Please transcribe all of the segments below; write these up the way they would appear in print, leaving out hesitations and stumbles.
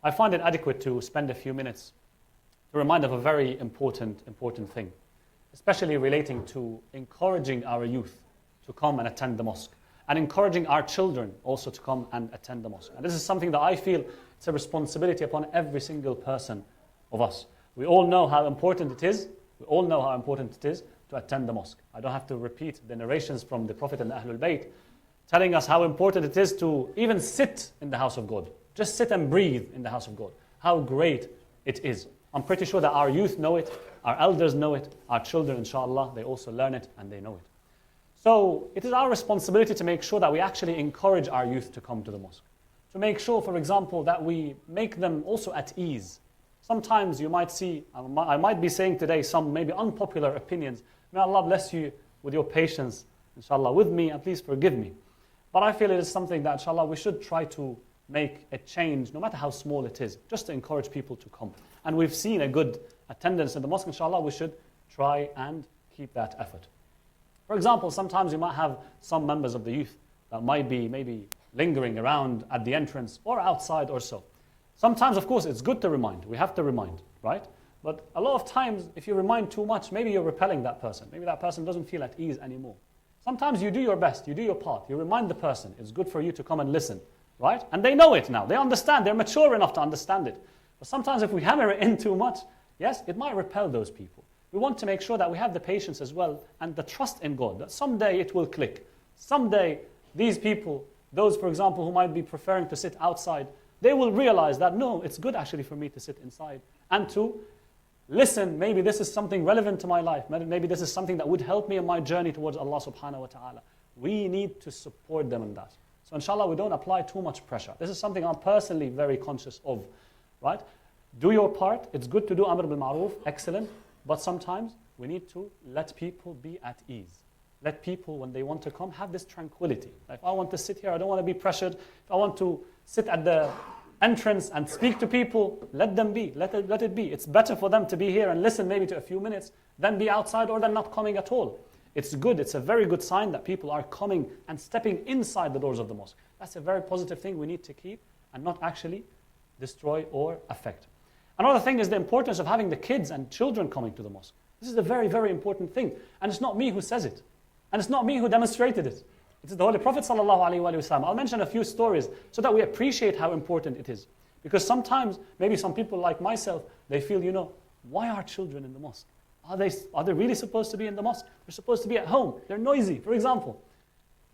I find it adequate to spend a few minutes to remind of a very important thing, especially relating to encouraging our youth to come and attend the mosque, and encouraging our children also to come and attend the mosque. And this is something that I feel it's a responsibility upon every single person of us. We all know how important it is. We all know how important it is to attend the mosque. I don't have to repeat the narrations from the Prophet and the Ahlul Bayt telling us how important it is to even sit in the house of God. Just sit and breathe in the house of God. How great it is. I'm pretty sure that our youth know it, our elders know it, our children, inshallah, they also learn it and they know it. So it is our responsibility to make sure that we actually encourage our youth to come to the mosque. To make sure, for example, that we make them also at ease. Sometimes you might see, I might be saying today some maybe unpopular opinions. May Allah bless you with your patience, inshallah, with me, and please forgive me. But I feel it is something that, inshallah, we should try to make a change, no matter how small it is, just to encourage people to come. And we've seen a good attendance in the mosque, inshallah, we should try and keep that effort. For example, sometimes you might have some members of the youth that might be maybe lingering around at the entrance or outside or so. Sometimes, of course, it's good to remind. We have to remind, right? But a lot of times, if you remind too much, maybe you're repelling that person. Maybe that person doesn't feel at ease anymore. Sometimes you do your best, you do your part, you remind the person. It's good for you to come and listen, right? And they know it now. They understand. They're mature enough to understand it. But sometimes if we hammer it in too much, yes, it might repel those people. We want to make sure that we have the patience as well and the trust in God, that someday it will click. Someday these people, those, for example, who might be preferring to sit outside, they will realize that, no, it's good actually for me to sit inside and to listen. Maybe this is something relevant to my life. Maybe this is something that would help me in my journey towards Allah subhanahu wa ta'ala. We need to support them in that. So inshallah, we don't apply too much pressure. This is something I'm personally very conscious of, right? Do your part. It's good to do amr bil ma'roof, excellent. But sometimes we need to let people be at ease. Let people, when they want to come, have this tranquility. If I want to sit here, I don't want to be pressured. If I want to sit at the entrance and speak to people, let them be. Let it be. It's better for them to be here and listen maybe to a few minutes than be outside or than not coming at all. It's good. It's a very good sign that people are coming and stepping inside the doors of the mosque. That's a very positive thing we need to keep and not actually destroy or affect. Another thing is the importance of having the kids and children coming to the mosque. This is a very, very important thing. And it's not me who says it. And it's not me who demonstrated it. It is the Holy Prophet ﷺ. I'll mention a few stories so that we appreciate how important it is. Because sometimes, maybe some people like myself, they feel, why are children in the mosque? Are they really supposed to be in the mosque? They're supposed to be at home. They're noisy, for example.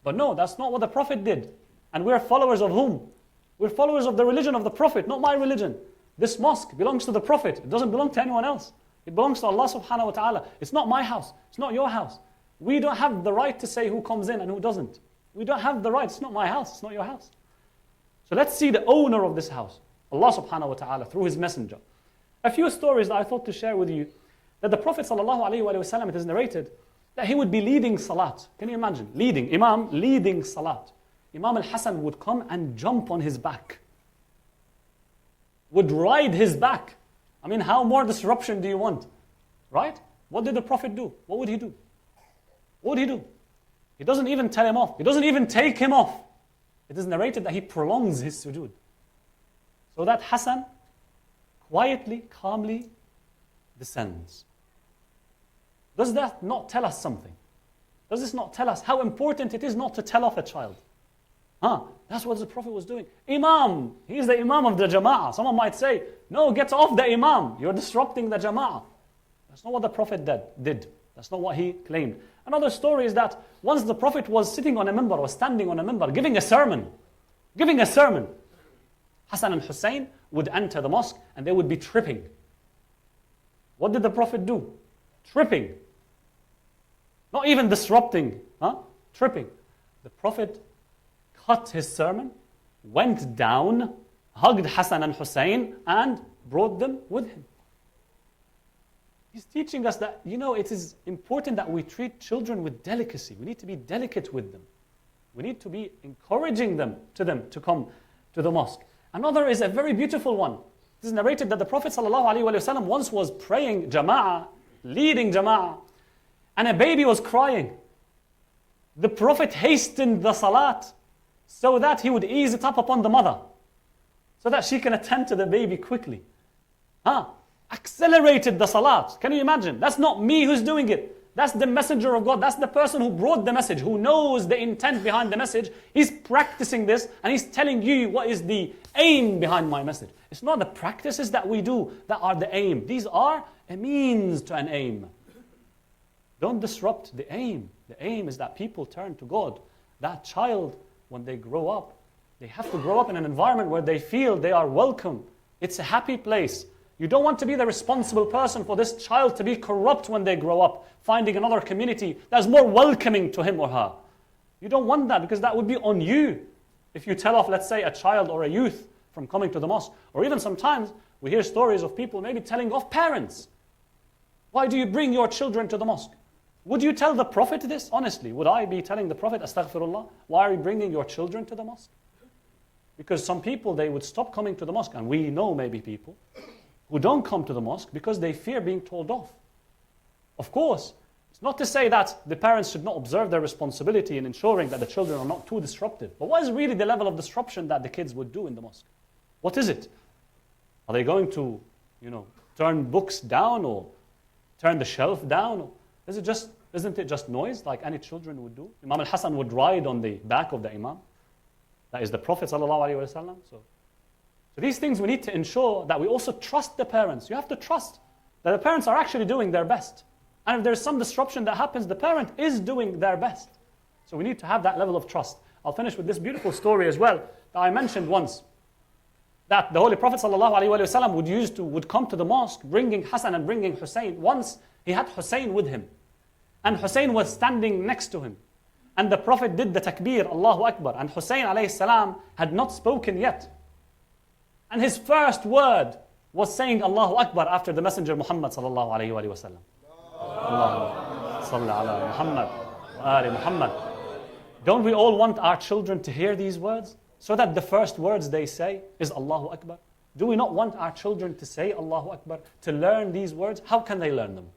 But no, that's not what the Prophet did. And we're followers of whom? We're followers of the religion of the Prophet, not my religion. This mosque belongs to the Prophet. It doesn't belong to anyone else. It belongs to Allah subhanahu wa ta'ala. It's not my house. It's not your house. We don't have the right to say who comes in and who doesn't. We don't have the right. It's not my house. It's not your house. So let's see the owner of this house, Allah subhanahu wa ta'ala, through His messenger. A few stories that I thought to share with you, that the Prophet sallallahu alaihi wasallam, it is narrated, that he would be leading salat. Can you imagine? Imam leading salat. Imam al-Hasan would come and jump on his back. Would ride his back. I mean, how more disruption do you want? Right? What did the Prophet do? What would he do? What would he do? He doesn't even tell him off. He doesn't even take him off. It is narrated that he prolongs his sujood. So that Hassan quietly, calmly descends. Does that not tell us something? Does this not tell us how important it is not to tell off a child? That's what the Prophet was doing. Imam, he is the Imam of the Jama'ah. Someone might say, no, get off the Imam. You're disrupting the Jama'ah. That's not what the Prophet did. That's not what he claimed. Another story is that once the Prophet was sitting on a minbar, was standing on a minbar, giving a sermon. Hassan and Hussein would enter the mosque and they would be tripping. What did the Prophet do? Tripping. Not even disrupting, tripping. The Prophet cut his sermon, went down, hugged Hassan and Hussein, and brought them with him. He's teaching us that, it is important that we treat children with delicacy. We need to be delicate with them. We need to be encouraging them to come to the mosque. Another is a very beautiful one. It is narrated that the Prophet ﷺ once was praying Jama'ah, leading Jama'ah, and a baby was crying. The Prophet hastened the salat so that he would ease it up upon the mother. so that she can attend to the baby quickly. Accelerated the salat. Can you imagine? That's not me who's doing it. That's the messenger of God. That's the person who brought the message, who knows the intent behind the message. He's practicing this and he's telling you what is the aim behind my message. It's not the practices that we do that are the aim. These are a means to an aim. Don't disrupt the aim. The aim is that people turn to God. That child, when they grow up, they have to grow up in an environment where they feel they are welcome. It's a happy place. You don't want to be the responsible person for this child to be corrupt when they grow up, finding another community that's more welcoming to him or her. You don't want that, because that would be on you. If you tell off, let's say, a child or a youth from coming to the mosque, or even sometimes we hear stories of people maybe telling off parents. Why do you bring your children to the mosque? Would you tell the Prophet this? Honestly, would I be telling the Prophet, astaghfirullah, why are you bringing your children to the mosque? Because some people, they would stop coming to the mosque, and we know maybe people who don't come to the mosque because they fear being told off. Of course, it's not to say that the parents should not observe their responsibility in ensuring that the children are not too disruptive. But what is really the level of disruption that the kids would do in the mosque? What is it? Are they going to, turn books down or turn the shelf down? Isn't it just noise like any children would do? Imam al-Hassan would ride on the back of the Imam. That is the Prophet ﷺ. So these things we need to ensure that we also trust the parents. You have to trust that the parents are actually doing their best. And if there's some disruption that happens, the parent is doing their best. So we need to have that level of trust. I'll finish with this beautiful story as well that I mentioned once. That the Holy Prophet ﷺ would come to the mosque bringing Hassan and bringing Hussein. Once he had Hussein with him. And Hussein was standing next to him. And the Prophet did the takbir, Allahu Akbar. And Hussein ﷺ had not spoken yet. And his first word was saying Allahu Akbar after the Messenger Muhammad sallallahu alayhi wa sallam. Allahumma salli ala Muhammad wa ali Muhammad. Don't we all want our children to hear these words? So that the first words they say is Allahu Akbar. Do we not want our children to say Allahu Akbar, to learn these words? How can they learn them?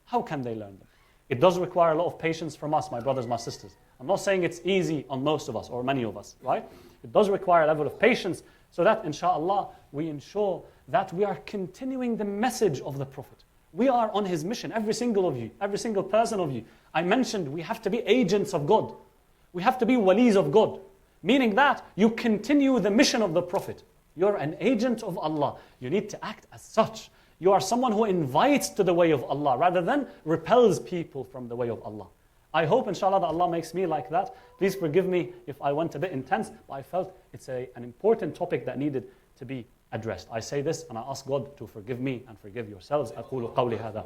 How can they learn them? It does require a lot of patience from us, my brothers, my sisters. I'm not saying it's easy on most of us or many of us, right? It does require a level of patience so that, inshallah, we ensure that we are continuing the message of the Prophet. We are on his mission, every single of you, every single person of you. I mentioned we have to be agents of God. We have to be walis of God. Meaning that you continue the mission of the Prophet. You're an agent of Allah. You need to act as such. You are someone who invites to the way of Allah rather than repels people from the way of Allah. I hope, inshallah, that Allah makes me like that. Please forgive me if I went a bit intense, but I felt it's an important topic that needed to be addressed. I say this and I ask God to forgive me and forgive yourselves. أقول قولي هذا.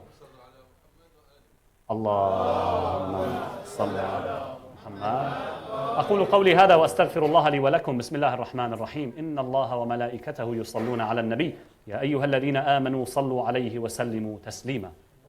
اللهم صل على محمد. أقول قولي هذا وأستغفر الله لي ولكم. بسم الله الرحمن الرحيم. إن الله وملائكته يصلون على النبي. يا أيها الذين آمنوا صلوا عليه وسلموا تسليما.